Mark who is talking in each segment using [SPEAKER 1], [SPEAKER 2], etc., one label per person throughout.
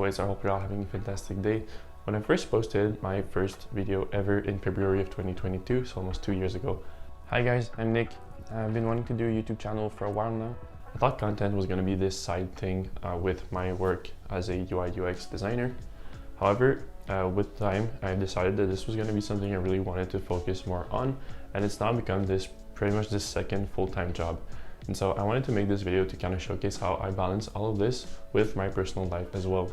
[SPEAKER 1] always, I hope you're all having a fantastic day. When I first posted my first video ever in February of 2022, so almost 2 years ago. Hi guys, I'm Nick. I've been wanting to do a YouTube channel for a while now. I thought content was going to be this side thing with my work as a UI UX designer. However, with time, I decided that this was going to be something I really wanted to focus more on, and it's now become pretty much this second full-time job. And so I wanted to make this video to kind of showcase how I balance all of this with my personal life as well.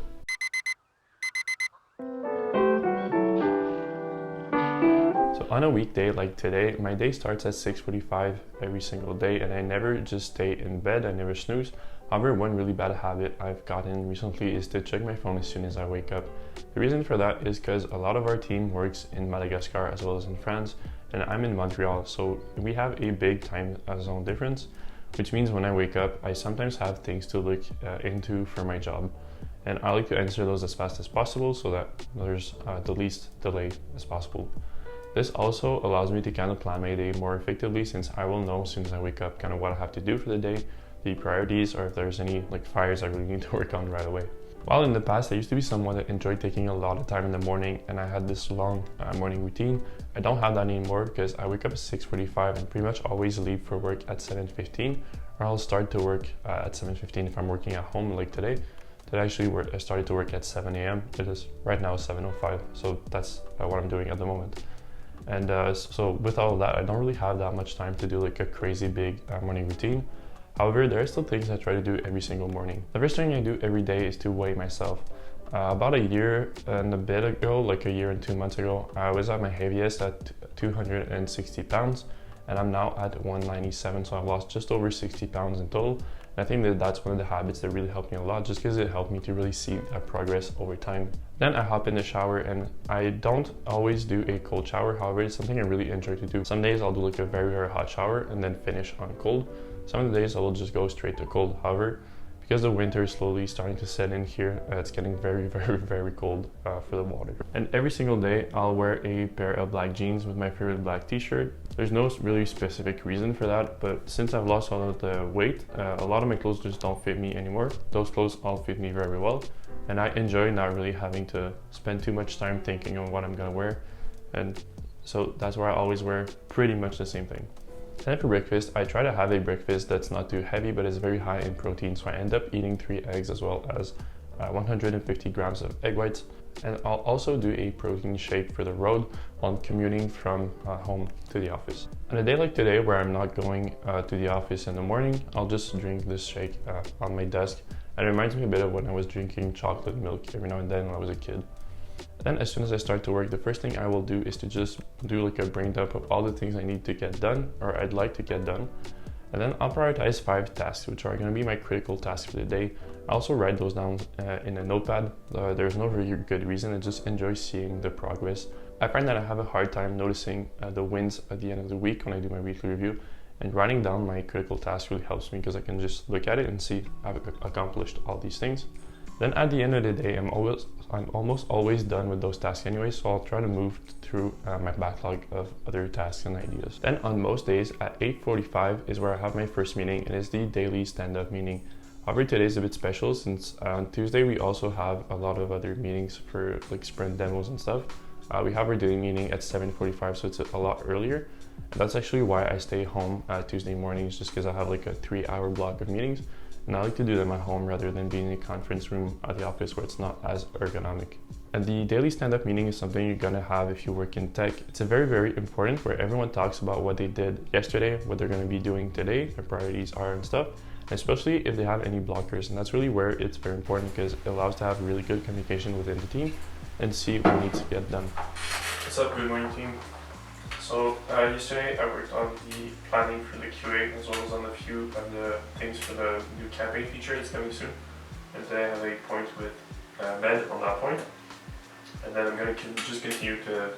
[SPEAKER 1] So on a weekday like today, my day starts at 6:45 every single day, and I never just stay in bed, I never snooze. However, one really bad habit I've gotten recently is to check my phone as soon as I wake up. The reason for that is because a lot of our team works in Madagascar as well as in France, and I'm in Montreal, so we have a big time zone difference, which means when I wake up, I sometimes have things to look into for my job. And I like to answer those as fast as possible so that there's the least delay as possible. This also allows me to kind of plan my day more effectively, since I will know as soon as I wake up kind of what I have to do for the day, the priorities, or if there's any fires I really need to work on right away. While in the past I used to be someone that enjoyed taking a lot of time in the morning and I had this long morning routine, I don't have that anymore because I wake up at 6:45 and pretty much always leave for work at 7:15, or I'll start to work at 7:15 if I'm working at home like today. I started to work at 7 a.m. It is right now 7:05, so that's what I'm doing at the moment. And so with all of that, I don't really have that much time to do a crazy big morning routine. However, there are still things I try to do every single morning. The first thing I do every day is to weigh myself. About a year and a bit ago, like a year and 2 months ago, I was at my heaviest at 260 pounds, and I'm now at 197, so I've lost just over 60 pounds in total. And I think that that's one of the habits that really helped me a lot, just because it helped me to really see that progress over time. Then I hop in the shower, and I don't always do a cold shower. However, it's something I really enjoy to do. Some days I'll do a very, very hot shower and then finish on cold. Some of the days I will just go straight to cold. However, because the winter is slowly starting to set in here, it's getting very, very, very cold for the water. And every single day I'll wear a pair of black jeans with my favorite black t-shirt. There's no really specific reason for that, but since I've lost all of the weight, a lot of my clothes just don't fit me anymore. Those clothes all fit me very well, and I enjoy not really having to spend too much time thinking on what I'm gonna wear. And so that's why I always wear pretty much the same thing. Then for breakfast, I try to have a breakfast that's not too heavy but is very high in protein, so I end up eating 3 eggs as well as 150 grams of egg whites. And I'll also do a protein shake for the road while commuting from home to the office. On a day like today where I'm not going to the office in the morning, I'll just drink this shake on my desk, and it reminds me a bit of when I was drinking chocolate milk every now and then when I was a kid. Then as soon as I start to work, the first thing I will do is to just do a brain dump of all the things I need to get done, or I'd like to get done. And then I'll prioritize 5 tasks, which are going to be my critical tasks for the day. I also write those down in a notepad. There's no really good reason, I just enjoy seeing the progress. I find that I have a hard time noticing the wins at the end of the week when I do my weekly review, and writing down my critical tasks really helps me because I can just look at it and see I've accomplished all these things. Then at the end of the day, I'm almost always done with those tasks anyway, so I'll try to move through my backlog of other tasks and ideas. Then on most days at 8:45 is where I have my first meeting, and it's the daily stand-up meeting. However, today is a bit special since on Tuesday we also have a lot of other meetings for sprint demos and stuff. We have our daily meeting at 7:45, so it's a lot earlier. And that's actually why I stay home Tuesday mornings, just because I have a 3-hour block of meetings. And I like to do them at home rather than being in a conference room at the office where it's not as ergonomic. And the daily stand-up meeting is something you're gonna have if you work in tech. It's a very, very important where everyone talks about what they did yesterday, what they're gonna be doing today, their priorities are and stuff, and especially if they have any blockers. And that's really where it's very important because it allows to have really good communication within the team and see what needs to get done. What's up, good morning team? So yesterday I worked on the planning for the QA as well as on a few of the things for the new campaign feature that's coming soon. And today I have a point with Med on that point. And then I'm going to just continue to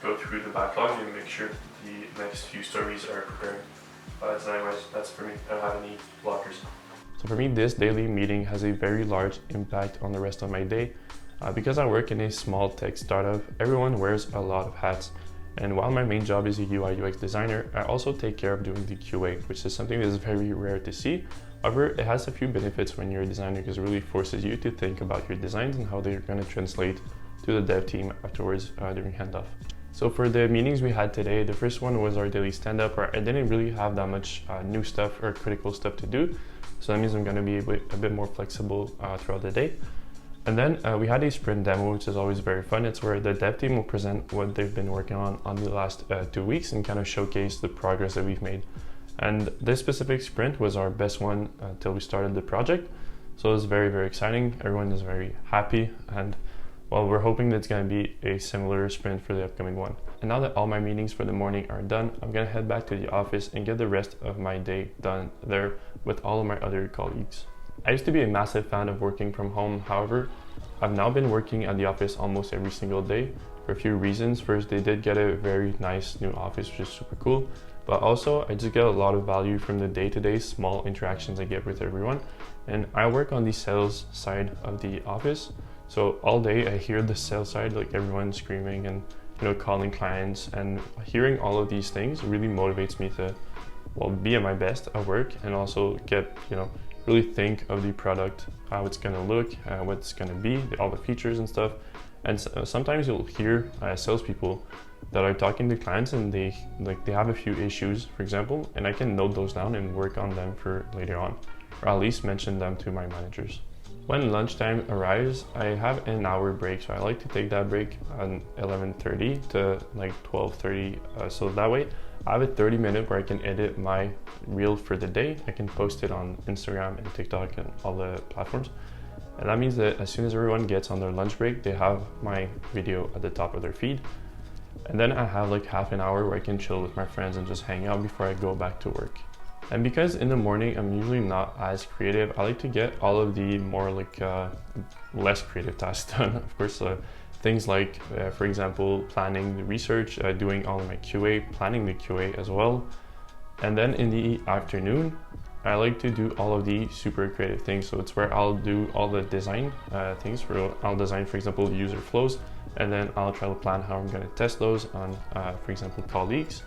[SPEAKER 1] go through the backlog and make sure the next few stories are prepared. Otherwise, that's for me. I don't have any blockers. So for me, this daily meeting has a very large impact on the rest of my day. Because I work in a small tech startup, everyone wears a lot of hats. And while my main job is a UI UX designer, I also take care of doing the QA, which is something that is very rare to see. However, it has a few benefits when you're a designer because it really forces you to think about your designs and how they're going to translate to the dev team afterwards during handoff. So for the meetings we had today, the first one was our daily stand-up, where I didn't really have that much new stuff or critical stuff to do. So that means I'm going to be a bit more flexible throughout the day. And then we had a sprint demo, which is always very fun. It's where the dev team will present what they've been working on the last 2 weeks and kind of showcase the progress that we've made. And this specific sprint was our best one until we started the project. So it was very, very exciting. Everyone is very happy, and well, we're hoping that it's going to be a similar sprint for the upcoming one. And now that all my meetings for the morning are done, I'm going to head back to the office and get the rest of my day done there with all of my other colleagues. I used to be a massive fan of working from home. However, I've now been working at the office almost every single day for a few reasons. First, they did get a very nice new office, which is super cool. But also, I just get a lot of value from the day-to-day small interactions I get with everyone. And I work on the sales side of the office. So all day I hear the sales side, like everyone screaming and calling clients, and hearing all of these things really motivates me to be at my best at work, and also get really think of the product, how it's going to look, what it's going to be, all the features and stuff. And sometimes you'll hear salespeople that are talking to clients and they have a few issues, for example, and I can note those down and work on them for later on, or at least mention them to my managers. When lunchtime arrives, I have an hour break, so I like to take that break on 11:30 to 12:30, so that way I have a 30-minute where I can edit my reel for the day. I can post it on Instagram and TikTok and all the platforms. And that means that as soon as everyone gets on their lunch break, they have my video at the top of their feed. And then I have half an hour where I can chill with my friends and just hang out before I go back to work. And because in the morning I'm usually not as creative, I like to get all of the more less creative tasks done. Of course, things like, for example, planning the research, doing all of my QA, planning the QA as well. And then in the afternoon, I like to do all of the super creative things. So it's where I'll do all the design things. I'll design, for example, user flows, and then I'll try to plan how I'm going to test those on, for example, colleagues.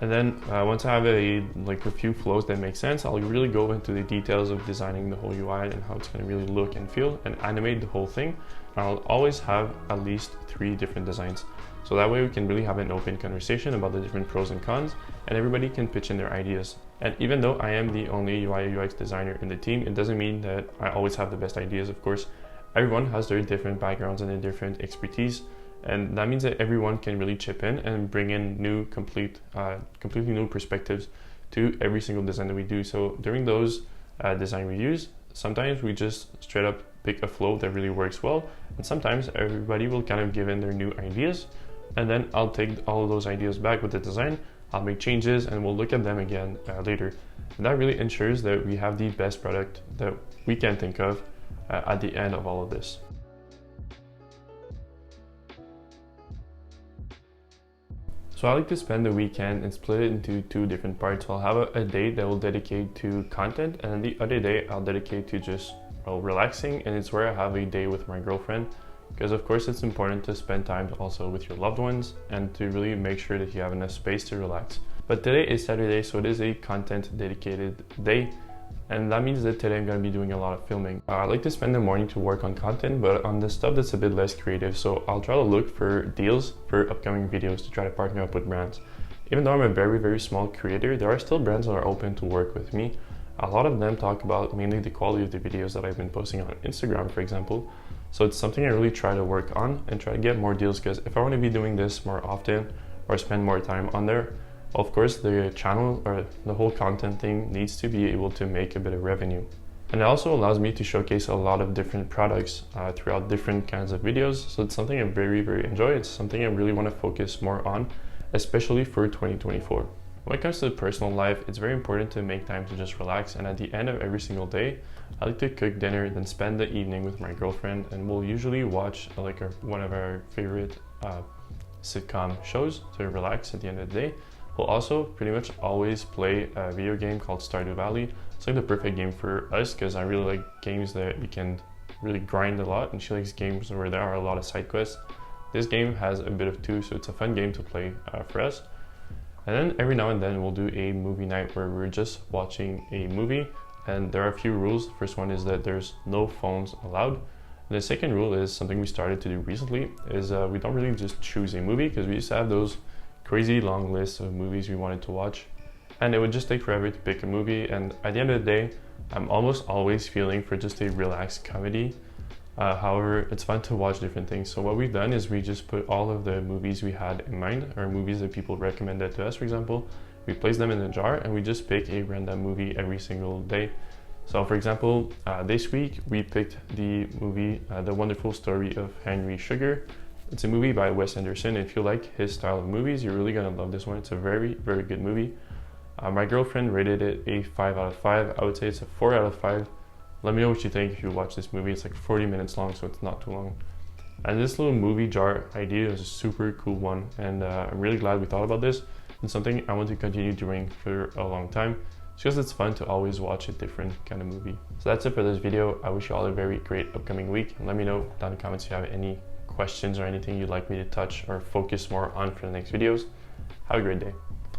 [SPEAKER 1] And then once I have a few flows that make sense, I'll really go into the details of designing the whole UI and how it's going to really look and feel, and animate the whole thing. And I'll always have at least 3 different designs. So that way we can really have an open conversation about the different pros and cons, and everybody can pitch in their ideas. And even though I am the only UI UX designer in the team, it doesn't mean that I always have the best ideas. Of course, everyone has their different backgrounds and their different expertise. And that means that everyone can really chip in and bring in new, completely new perspectives to every single design that we do. So during those design reviews, sometimes we just straight up pick a flow that really works well. And sometimes everybody will kind of give in their new ideas. And then I'll take all of those ideas back with the design. I'll make changes and we'll look at them again later. And that really ensures that we have the best product that we can think of at the end of all of this. So I like to spend the weekend and split it into 2 different parts. So I'll have a day that will dedicate to content, and then the other day I'll dedicate to just relaxing, and it's where I have a day with my girlfriend, because of course it's important to spend time also with your loved ones and to really make sure that you have enough space to relax. But today is Saturday, so it is a content dedicated day. And that means that today I'm going to be doing a lot of filming. I like to spend the morning to work on content, but on the stuff that's a bit less creative. So I'll try to look for deals for upcoming videos to try to partner up with brands. Even though I'm a very, very small creator, there are still brands that are open to work with me. A lot of them talk about mainly the quality of the videos that I've been posting on Instagram, for example. So it's something I really try to work on and try to get more deals, because if I want to be doing this more often or spend more time on there, of course, the channel or the whole content thing needs to be able to make a bit of revenue. And it also allows me to showcase a lot of different products throughout different kinds of videos. So it's something I very, very enjoy. It's something I really want to focus more on, especially for 2024. When it comes to personal life, it's very important to make time to just relax. And at the end of every single day, I like to cook dinner, then spend the evening with my girlfriend, and we'll usually watch one of our favorite sitcom shows to relax at the end of the day. We'll also pretty much always play a video game called Stardew Valley. It's like the perfect game for us, because I really like games that we can really grind a lot, and she likes games where there are a lot of side quests. This game has a bit of 2, so it's a fun game to play for us. And then every now and then we'll do a movie night where we're just watching a movie And there are a few rules. First one is that there's no phones allowed. The second rule is something we started to do recently, is we don't really just choose a movie, because we used to have those crazy long lists of movies we wanted to watch, and it would just take forever to pick a movie, and at the end of the day, I'm almost always feeling for just a relaxed comedy. However, it's fun to watch different things. So what we've done is we just put all of the movies we had in mind, or movies that people recommended to us, for example. We place them in a jar and we just pick a random movie every single day. So for example, this week we picked the movie The Wonderful Story of Henry Sugar. It's a movie by Wes Anderson. If you like his style of movies, you're really gonna love this one. It's a very, very good movie. My girlfriend rated it a 5 out of 5. I would say it's a 4 out of 5. Let me know what you think if you watch this movie. It's like 40 minutes long, so it's not too long. And this little movie jar idea is a super cool one, and I'm really glad we thought about this. It's something I want to continue doing for a long time. It's because it's fun to always watch a different kind of movie. So that's it for this video. I wish you all a very great upcoming week. And let me know down in the comments if you have any questions or anything you'd like me to touch or focus more on for the next videos. Have a great day.